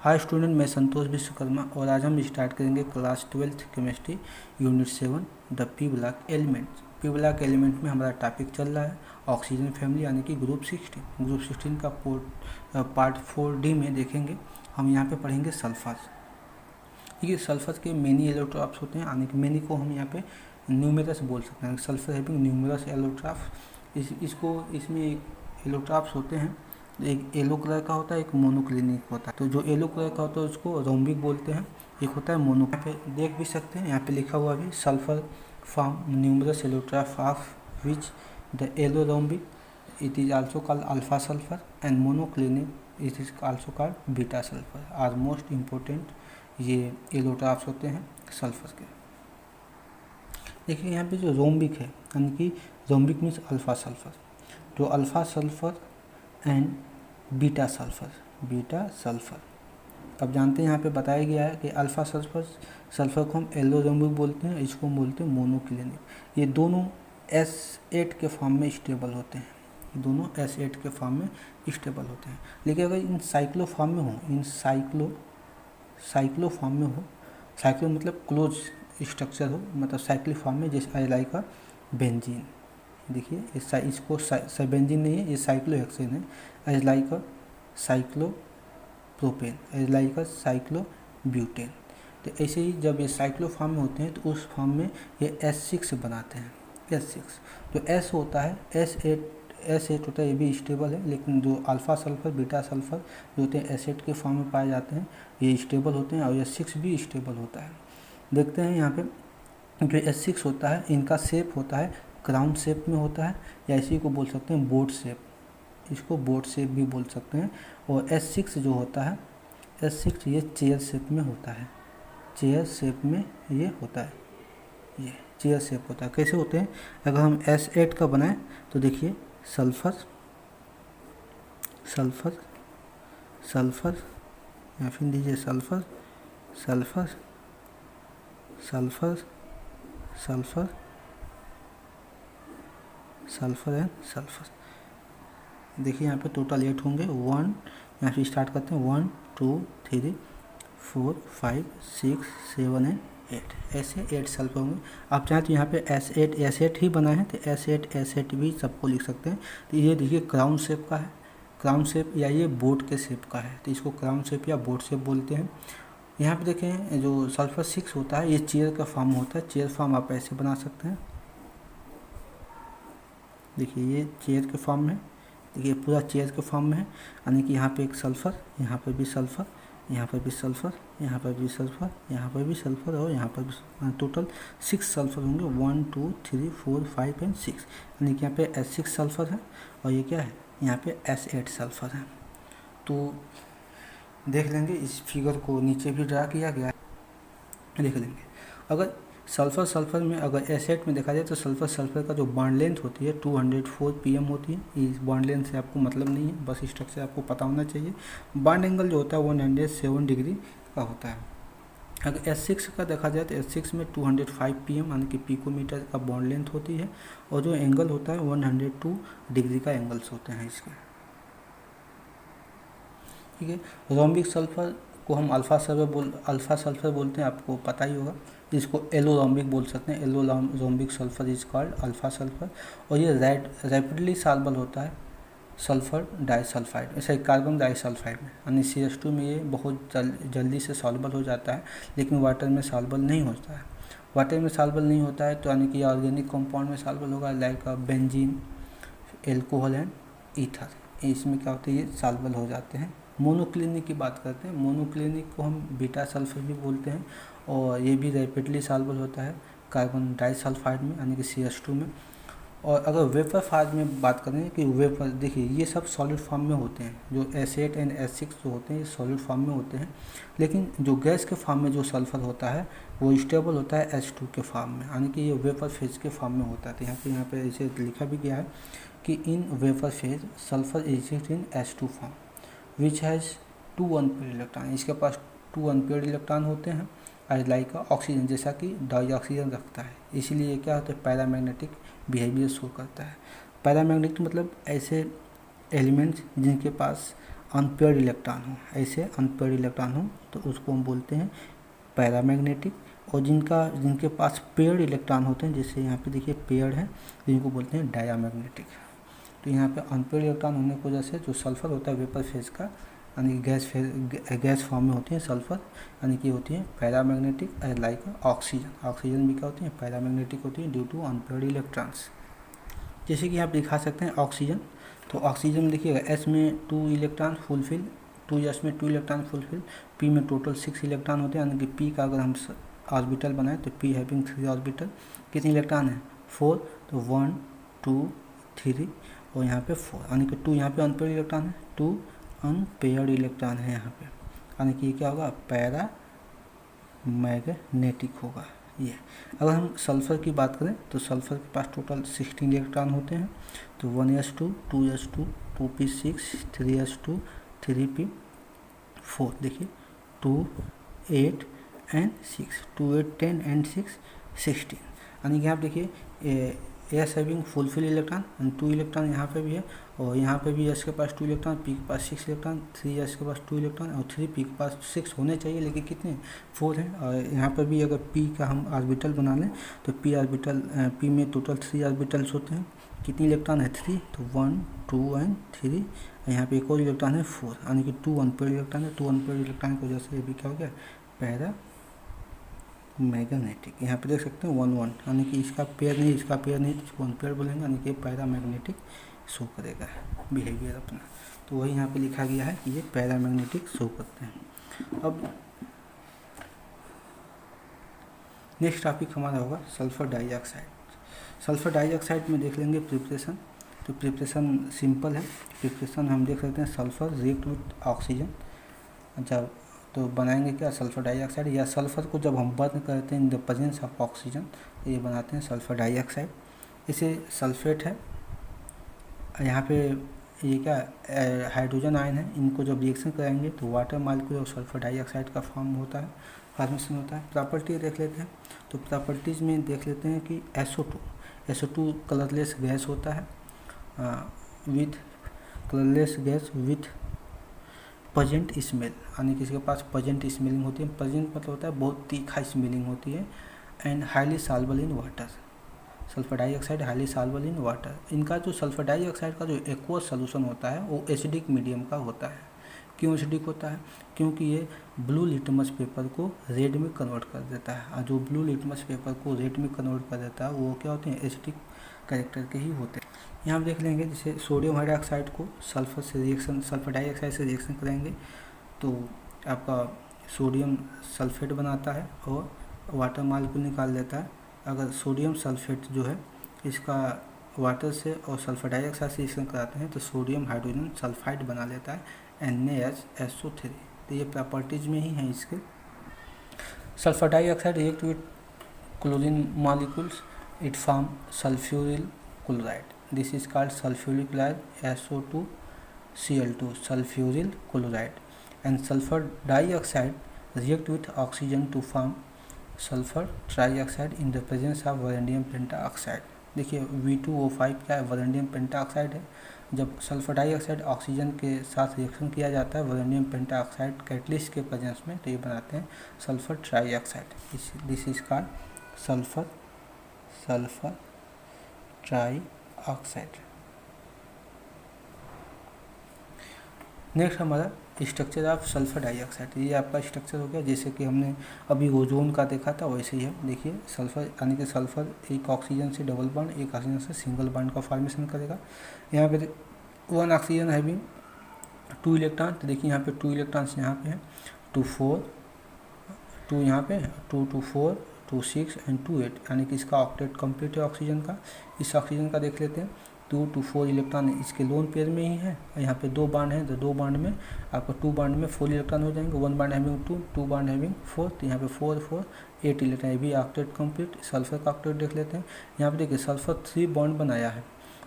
Hi student, मैं संतोष विश्वकर्मा और आज हम स्टार्ट करेंगे class 12th chemistry unit 7 the P block elements. P block element में हमारा टॉपिक चल रहा है ऑक्सीजन फैमिली यानी कि ग्रुप 16 का पार्ट 4D में देखेंगे। हम यहाँ पे पढ़ेंगे सल्फर। ठीक है, सल्फर के मेनी एलोट्रॉप्स होते हैं यानी कि मेनी को हम यहाँ पे न्यूमेरस बोल सकते हैं। सल्फर हैविंग न्यूमेरस एलोट्रॉप्स, इसमें एलोट्रॉप्स होते हैं। एक येलो कलर का होता है, एक मोनोक्लिनिक होता है। तो जो येलो कलर का होता है उसको रोम्बिक बोलते हैं, एक होता है मोनो। यहाँ पे देख भी सकते हैं, यहाँ पे लिखा हुआ भी sulphur form numerous allotrope of which the yellow rhombic it is also called alpha sulphur and monoclinic it is also called beta sulphur are most important. ये एलोट्रॉप्स होते हैं सल्फर के। देखिए यहाँ पे जो रोम्बिक है यानी कि रोम्बिक मीन्स अल्फा सल्फर, तो alpha sulphur and beta sulphur. अब जानते हैं यहाँ पे बताया गया है कि अल्फा सल्फर को हम येलो रोम्बिक बोलते हैं, इसको हम बोलते हैं मोनोक्लिनिक। ये दोनों S8 के फॉर्म में स्टेबल होते हैं, दोनों S8 के फॉर्म में स्टेबल होते हैं। लेकिन अगर इन साइक्लो फॉर्म में हो, साइक्लो फॉर्म में हो, साइक्लो मतलब क्लोज स्ट्रक्चर हो, मतलब साइक्लिक फॉर्म में, जैसे लाइक का बेंजीन। देखिए इसको बेंजीन नहीं है, ये साइक्लोहेक्सेन है। As like a cyclopropane, as like a cyclobutane. तो ऐसे ही जब ये साइक्लो फॉर्म में होते हैं तो उस फॉर्म में ये S6 बनाते हैं, S6। तो S होता है S8 होता है, ये भी स्टेबल है। लेकिन जो अल्फा सल्फर बीटा सल्फर जो होते हैं S8 के फॉर्म में पाए जाते हैं, ये स्टेबल होते हैं और S6 भी स्टेबल होता है। देखते हैं यहाँ पे जो S6 होता है, इनका शेप होता है क्राउन शेप में होता है, या इसी को बोल सकते हैं बोट शेप, इसको बोट शेप भी बोल सकते हैं। और S6 जो होता है, S6 ये चेयर शेप में होता है, चेयर शेप में ये होता है, ये चेयर शेप होता है। कैसे होते हैं, अगर हम S8 का बनाएं तो देखिए सल्फर या फिर दीजिए सल्फर एंड सल्फर। देखिए यहाँ पे टोटल 8 होंगे। 1 यहाँ से स्टार्ट करते हैं, 1 2 3 4 5 6 7 एंड 8, ऐसे 8 सल्फर होंगे। आप चाहें तो यहाँ पे S8 ही बनाए हैं तो S8 भी सबको लिख सकते हैं। तो ये देखिए क्राउन शेप का है, क्राउन शेप, या ये बोट के शेप का है, तो इसको क्राउन शेप या बोट शेप बोलते हैं। यहाँ पे देखें जो सल्फर 6 होता है, ये चेयर का फॉर्म होता है। चेयर फॉर्म आप ऐसे बना सकते हैं, देखिए ये चेयर के फॉर्म में, देखिए पूरा चेयर के फॉर्म में है, यानी कि यहाँ पे एक सल्फर, यहाँ पे भी सल्फर, यहाँ पर भी सल्फर, यहाँ पर भी सल्फर, यहाँ पर भी सल्फर और यहाँ पर भी, टोटल 6 सल्फर होंगे। 1 2 3 4 5 एंड 6, यानी कि यहाँ पे S6 सल्फर है और ये क्या है, यहाँ पे S8 सल्फर है। तो देख लेंगे, इस फिगर को नीचे भी ड्रा किया गया है, देख लेंगे। अगर सल्फर में अगर S8 में देखा जाए तो सल्फर का जो बॉन्ड लेंथ होती है 204 pm होती है। इस बॉन्ड लेंथ से आपको मतलब नहीं है, बस स्ट्रक्चर आपको पता होना चाहिए। बॉन्ड एंगल जो होता है 107 डिग्री का होता है। अगर S6 का देखा जाए तो S6 में 205 pm यानी कि पिकोमीटर का बॉन्ड लेंथ होती है, और जो एंगल होता है 102 डिग्री का एंगल्स होते हैं इसके। ठीक है, रोम्बिक सल्फर को हम अल्फा सल्फर बोलते हैं, आपको पता ही होगा। इसको येलो रोम्बिक बोल सकते हैं, yellow rhombic sulphur is called alpha sulphur. और ये रैपिडली सॉल्युबल होता है सल्फर डाइसल्फाइड, ऐसे कार्बन डाइसल्फाइड में, यानी CH2 में ये बहुत जल्दी से सॉल्युबल हो जाता है, लेकिन वाटर में सॉल्युबल नहीं होता है। वाटर में सॉल्युबल नहीं होता है तो यानी कि ऑर्गेनिक कंपाउंड में सॉल्युबल होगा, like benzene, alcohol and ether, इसमें क्या होता है, ये सॉल्युबल हो जाते हैं। मोनोक्लिनिक की बात करते हैं, मोनोक्लिनिक को हम बीटा सल्फर भी बोलते हैं, और ये भी रैपिडली सॉल्युबल होता है कार्बन डाइसल्फाइड में यानी कि CH2 में। और अगर वेपर फॉर्म में बात करें कि वेपर, देखिए ये सब सॉलिड फॉर्म में होते हैं, जो S8 एंड S6 जो होते हैं ये सॉलिड फॉर्म में होते हैं। लेकिन जो गैस के फॉर्म में जो सल्फर होता है वो स्टेबल होता है H2 के फॉर्म में, यानी कि ये वेपर फेज के फॉर्म में होता है। तो यहाँ पे इसे लिखा भी गया है कि in vapour phase sulphur exist in H2 form which has 2 unpaired electron, इसके पास 2 अनपेयर्ड इलेक्ट्रॉन होते हैं, एज लाइक ऑक्सीजन, जैसा कि डाइऑक्सीजन रखता है। इसीलिए क्या होता है, पैरामैग्नेटिक बिहेवियर शो करता है। पैरामैग्नेटिक मतलब ऐसे एलिमेंट्स जिनके पास अनपेयर्ड इलेक्ट्रॉन हो, ऐसे अनपेयर्ड इलेक्ट्रॉन हो तो उसको हम बोलते हैं पैरामैग्नेटिक। और जिनके पास पेयर्ड इलेक्ट्रॉन होते हैं, जैसे यहाँ पे देखिए पेयर्ड है, जिनको बोलते हैं डायामैग्नेटिक। तो यहाँ पे अनपेयर्ड इलेक्ट्रॉन होने की वजह से जो सल्फर होता है वेपर फेज का, यानी गैस फॉर्म में होती है सल्फर, यानी कि होती है पैरामैग्नेटिक लाइक ऑक्सीजन। ऑक्सीजन भी क्या होती है, पैरामैग्नेटिक होती है ड्यू टू अनपेयर्ड इलेक्ट्रॉन्स। जैसे कि आप दिखा सकते हैं ऑक्सीजन, तो ऑक्सीजन में देखिएगा एस में 2 इलेक्ट्रॉन फुलफिल, 2s में 2 इलेक्ट्रॉन फुलफिल, पी में टोटल 6 इलेक्ट्रॉन होते हैं, यानी कि पी का अगर हम ऑर्बिटल बनाए तो पी हैविंग 3 ऑर्बिटल, कितने इलेक्ट्रॉन है 4, तो 1 2 3 और यहाँ पे 4, यानी कि 2 यहाँ पे अनपेयर्ड इलेक्ट्रॉन है, 2 अनपेयर्ड इलेक्ट्रॉन है यहाँ पे, यानी कि ये क्या होगा पैरा मैग्नेटिक होगा ये। अगर हम सल्फ़र की बात करें तो सल्फ़र के पास टोटल 16 इलेक्ट्रॉन होते हैं, तो 1s2 2s2 2p6 3s2 3p4, देखिए 2 8 एंड 6, 2 8 10 एंड 6 16, यानी कि आप देखिए S having fulfil electron and 2 electron यहाँ पे भी है, और यहाँ पे भी एस के पास 2 इलेक्ट्रॉन, पी के पास 6 इलेक्ट्रॉन, 3 एस के पास 2 इलेक्ट्रॉन और 3 पी के पास 6 होने चाहिए, लेकिन कितने 4 हैं। और यहाँ पे भी अगर पी का हम ऑर्बिटल बना लें तो पी में टोटल 3 ऑर्बिटल्स होते हैं, कितनी इलेक्ट्रॉन है 3, तो 1 2 एंड 3, यहाँ पे एक और इलेक्ट्रॉन है 4, यानी कि 2 अनपेयर्ड इलेक्ट्रॉन है। 2 अनपेयर्ड इलेक्ट्रॉन की वजह से ये भी क्या हो गया पैरा मैग्नेटिक। यहाँ पे देख सकते हैं 1 1, यानी कि इसका पेयर नहीं इसका पेयर नहीं, इसको अनपेयर बोलेंगे, यानी कि पैरामैग्नेटिक शो करेगा बिहेवियर अपना। तो वही यहाँ पे लिखा गया है कि ये पैरामैग्नेटिक शो करते हैं। अब नेक्स्ट टॉपिक हमारा होगा सल्फर डाइऑक्साइड। सल्फर डाइऑक्साइड में देख लेंगे प्रिपरेशन, तो प्रिपरेशन सिंपल है। प्रिपरेशन हम देख सकते हैं सल्फर रिएक्ट विथ ऑक्सीजन, अच्छा तो बनाएंगे क्या सल्फर डाइऑक्साइड, या सल्फर को जब हम बर्न करते हैं इन द प्रेजेंस ऑफ ऑक्सीजन तो ये बनाते हैं सल्फर डाइऑक्साइड। इसे सल्फेट है, यहाँ पे ये क्या हाइड्रोजन आयन है, इनको जब रिएक्शन कराएंगे तो वाटर मालिक्यूल और सल्फर डाइऑक्साइड का फॉर्मेशन होता है। प्रॉपर्टी देख लेते हैं, तो प्रॉपर्टीज़ में देख लेते हैं कि SO2 कलरलेस गैस होता है with colourless gas with पजेंट smell, यानी कि इसके पास पजेंट स्मेलिंग होती है। पजेंट मतलब होता है बहुत तीखा स्मेलिंग होती है, and highly soluble in water. Sulphur dioxide highly soluble in water. इनका जो सल्फर डाइऑक्साइड का जो एक्वस सोल्यूशन होता है वो एसिडिक मीडियम का होता है। क्यों एसिडिक होता है, क्योंकि ये ब्लू लिटमस पेपर को रेड में कन्वर्ट कर देता है, और जो ब्लू लिटमस पेपर को रेड में कन्वर्ट कर देता है वो क्या होते हैं एसिडिक कैरेक्टर के ही होते हैं। यहाँ हम देख लेंगे जैसे सोडियम हाइड्रोक्साइड को सल्फर डाइऑक्साइड से रिएक्शन करेंगे तो आपका सोडियम सल्फेट बनाता है और वाटर मालिक्यूल निकाल देता है। अगर सोडियम सल्फेट जो है इसका वाटर से और सल्फर डाइऑक्साइड से रिएक्शन कराते हैं तो सोडियम हाइड्रोजन सल्फाइड बना लेता है NaSO3। तो ये प्रॉपर्टीज़ में ही हैं इसके। Sulphur dioxide react with chlorine molecules, it form sulphuryl chloride, this is called sulphuric chloride SO2Cl2 sulfuryl chloride, and sulfur dioxide react with oxygen to form sulfur trioxide in the presence of vanadium pentaoxide। देखिए V2O5 क्या है, vanadium pentoxide है। जब sulphur dioxide oxygen के साथ reaction किया जाता है वैनेडियम पेंटाऑक्साइड कैटलिस्ट के प्रेजेंस में, तो ये बनाते हैं sulphur trioxide. This is called sulphur trioxide. Next हमारा स्ट्रक्चर ऑफ सल्फर डाइऑक्साइड। ये आपका स्ट्रक्चर हो गया, जैसे कि हमने अभी ओजोन का देखा था वैसे ही है। देखिए सल्फर यानी कि सल्फर एक ऑक्सीजन से डबल बॉन्ड, एक ऑक्सीजन से सिंगल बॉन्ड का फॉर्मेशन करेगा। यहाँ पे 1 ऑक्सीजन हैविंग 2 इलेक्ट्रॉन, तो देखिए यहाँ पे 2 इलेक्ट्रॉन्स यहाँ पे है, 2 4 2 यहाँ पे 2 2 4 2 6 एंड 2 8, यानी कि इसका ऑक्टेट कंप्लीट है ऑक्सीजन का। इस ऑक्सीजन का देख लेते हैं 2 2 4 इलेक्ट्रॉन इसके लोन पेयर में ही है, और यहाँ पे 2 बॉन्ड है, तो 2 बॉन्ड में आपको 2 बॉन्ड में 4 इलेक्ट्रॉन हो जाएंगे, 1 बॉन्ड हैविंग 2 बॉन्ड हैविंग 4, तो यहाँ पे 4 4 8 इलेक्ट्रॉन, ये भी ऑक्टेट कंप्लीट। सल्फर का ऑक्टेट देख लेते हैं, यहाँ पे देखिए सल्फर 3 बॉन्ड बनाया है,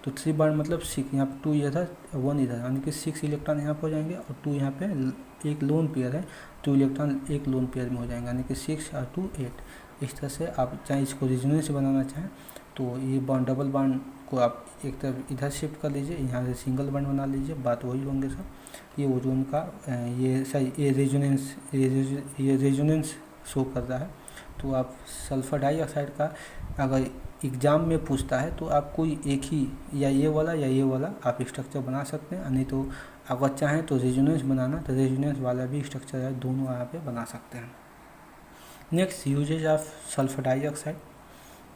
तो 3 बॉन्ड मतलब 6, यहाँ पे 2 इधर 1 इधर, यानी कि 6 इलेक्ट्रॉन यहाँ पे हो जाएंगे, और 2 यहाँ पे एक लोन पेयर है, 2 इलेक्ट्रॉन एक लोन पेयर में हो जाएंगे, यानी कि 6 और 2 8। इस तरह से आप चाहे इसको रेजोनेंस बनाना चाहें तो ये बॉन्ड डबल बॉन्ड को आप एक तरफ इधर शिफ्ट कर लीजिए, यहाँ से सिंगल बॉन्ड बना लीजिए, बात वही होंगे सब। ये ओजोन का ये रेजोनेंस शो कर रहा है। तो आप सल्फर डाइऑक्साइड का अगर एग्ज़ाम में पूछता है तो आप कोई एक ही या ये वाला आप स्ट्रक्चर बना सकते हैं, नहीं तो अगर चाहें तो रेजोनेंस बनाना तो रेजोनेंस वाला भी स्ट्रक्चर है, दोनों यहाँ पे बना सकते हैं। Next usages of sulphur dioxide,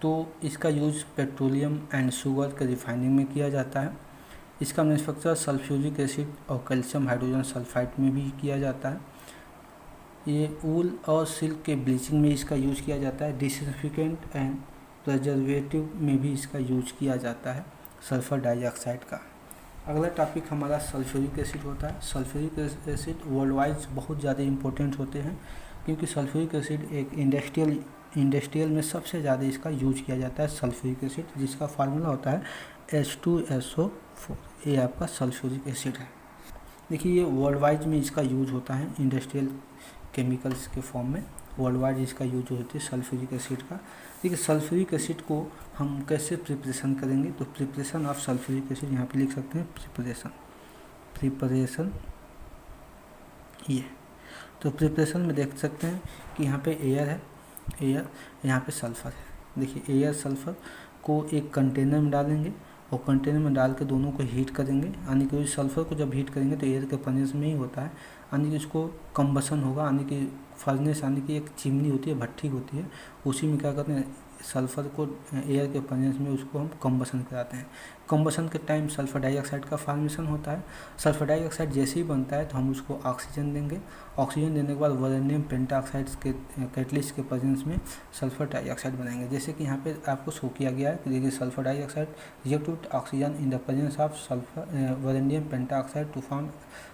तो इसका यूज पेट्रोलियम एंड शुगर के रिफाइनिंग में किया जाता है। इसका मैन्युफैक्चर सल्फ्यूरिक एसिड और कैल्शियम हाइड्रोजन सल्फाइड में भी किया जाता है। ये वूल और सिल्क के ब्लीचिंग में इसका यूज किया जाता है। डिसइंफिकेंट एंड प्रिजर्वेटिव में भी इसका यूज किया जाता है सल्फर डाइऑक्साइड का। अगला टॉपिक हमारा सल्फ्यूरिक एसिड होता है। सल्फ्यूरिक एसिड वर्ल्ड वाइज बहुत ज़्यादा इंपॉर्टेंट होते हैं, क्योंकि सल्फ्यूरिक एसिड एक इंडस्ट्रियल में सबसे ज़्यादा इसका यूज किया जाता है सल्फ्यूरिक एसिड, जिसका फार्मूला होता है H2SO4। ये आपका सल्फ्यूरिक एसिड है। देखिए ये वर्ल्ड वाइड में इसका यूज होता है इंडस्ट्रियल केमिकल्स के फॉर्म में, वर्ल्ड वाइड इसका यूज होती है सल्फ्यूरिक एसिड का। देखिए सल्फ्यूरिक एसिड को हम कैसे प्रिपरेशन करेंगे, तो प्रिपरेशन ऑफ सल्फ्यूरिक एसिड यहाँ पे लिख सकते हैं प्रिपरेशन ये। तो प्रिपरेशन में देख सकते हैं कि यहाँ पे एयर है, यहाँ पे सल्फ़र है। देखिए एयर सल्फ़र को एक कंटेनर में डालेंगे और कंटेनर में डाल के दोनों को हीट करेंगे, यानी कि सल्फ़र को जब हीट करेंगे तो एयर के प्रेजेंस में ही होता है, यानी कि इसको कम्बसन होगा, यानी कि फर्नेस यानी कि एक चिमनी होती है, भट्ठी होती है, उसी में क्या करते हैं सल्फ़र को एयर के प्रेजेंस में उसको हम कम्बसन कराते हैं। कम्बसन के टाइम सल्फर डाइऑक्साइड का फॉर्मेशन होता है। सल्फर डाइऑक्साइड जैसे ही बनता है तो हम उसको ऑक्सीजन देंगे, ऑक्सीजन देने के बाद वैलेडियम पेंटाऑक्साइड के कैटलिस्ट के प्रेजेंस में सल्फर डाइऑक्साइड बनाएंगे। जैसे कि यहाँ पे आपको शो किया गया है कि देखिए sulphur dioxide react with oxygen in the presence of sulphur vanadium pentoxide to form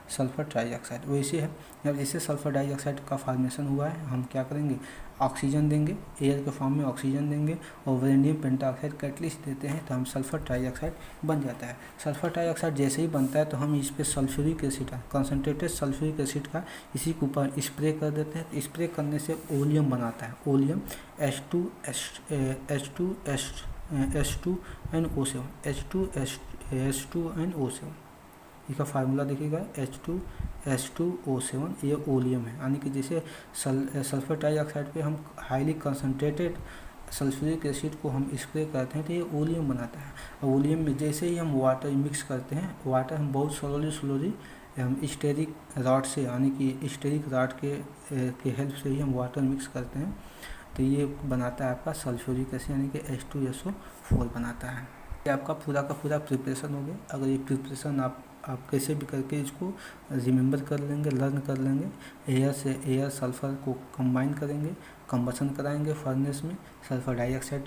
sulphur dioxide. वैसे है जब जैसे सल्फर डाइऑक्साइड का फॉर्मेशन हुआ है, हम क्या करेंगे ऑक्सीजन देंगे, एयर के फॉर्म में ऑक्सीजन देंगे और वैलेडियम पेंटाऑक्साइड कैटलिस्ट देते हैं तो हम सल्फर डाइऑक्साइड बन जाता है। सल्फर डाइऑक्साइड जैसे ही बनता है तो हम इस पर सल्फ्यूरिक एसिड का कंसनट्रेटेड सल्फ्यूरिक एसिड का इसी के ऊपर स्प्रे कर देते हैं। स्प्रे करने से ओलियम बनाता है, ओलियम H2NO7 इसका फार्मूला देखिएगा H2SO7, ये ओलियम है। यानी कि जैसे सल्फर डाइऑक्साइड पे हम हाईली कंसनट्रेटेड सल्फ्यूरिक एसिड को हम स्प्रे करते हैं तो ये ओलियम बनाता है। और ओलियम में जैसे ही हम वाटर मिक्स करते हैं, वाटर हम बहुत स्लोली हम स्टेरिक रॉड से, यानी कि स्टेरिक रॉड के हेल्प से ही हम वाटर मिक्स करते हैं तो ये बनाता है आपका सल्फ्यूरिक एसिड, यानी कि H2SO4 बनाता है। ये आपका पूरा का पूरा प्रिपरेशन हो गया। अगर ये प्रिपरेशन आप कैसे भी करके इसको रिमेंबर कर लेंगे, लर्न कर लेंगे, एयर सल्फ़र को कंबाइन करेंगे, कंबसन कराएंगे फर्नेस में, सल्फर डाइऑक्साइड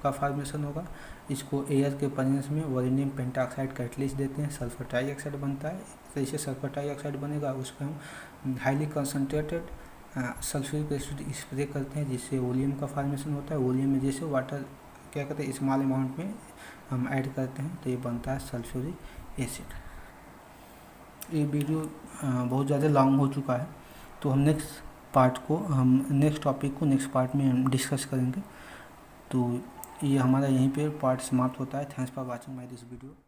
का फॉर्मेशन होगा, इसको एयर के प्रेजेंस में वैलेडियम पेंटाऑक्साइड कैटलिस्ट देते हैं, सल्फर डाइऑक्साइड बनता है। जैसे सल्फर डाइऑक्साइड बनेगा उस पर हम highly concentrated sulphuric acid spray करते हैं, जिससे ओलियम का फॉर्मेशन होता है। ओलियम में जैसे वाटर क्या कहते हैं स्मॉल अमाउंट में हम ऐड करते हैं तो ये बनता है सल्फ्यूरिक एसिड। ये वीडियो बहुत ज़्यादा लॉन्ग हो चुका है, तो हम नेक्स्ट टॉपिक को नेक्स्ट पार्ट में हम डिस्कस करेंगे। तो ये हमारा यहीं पे पार्ट समाप्त होता है। Thanks for watching my this video.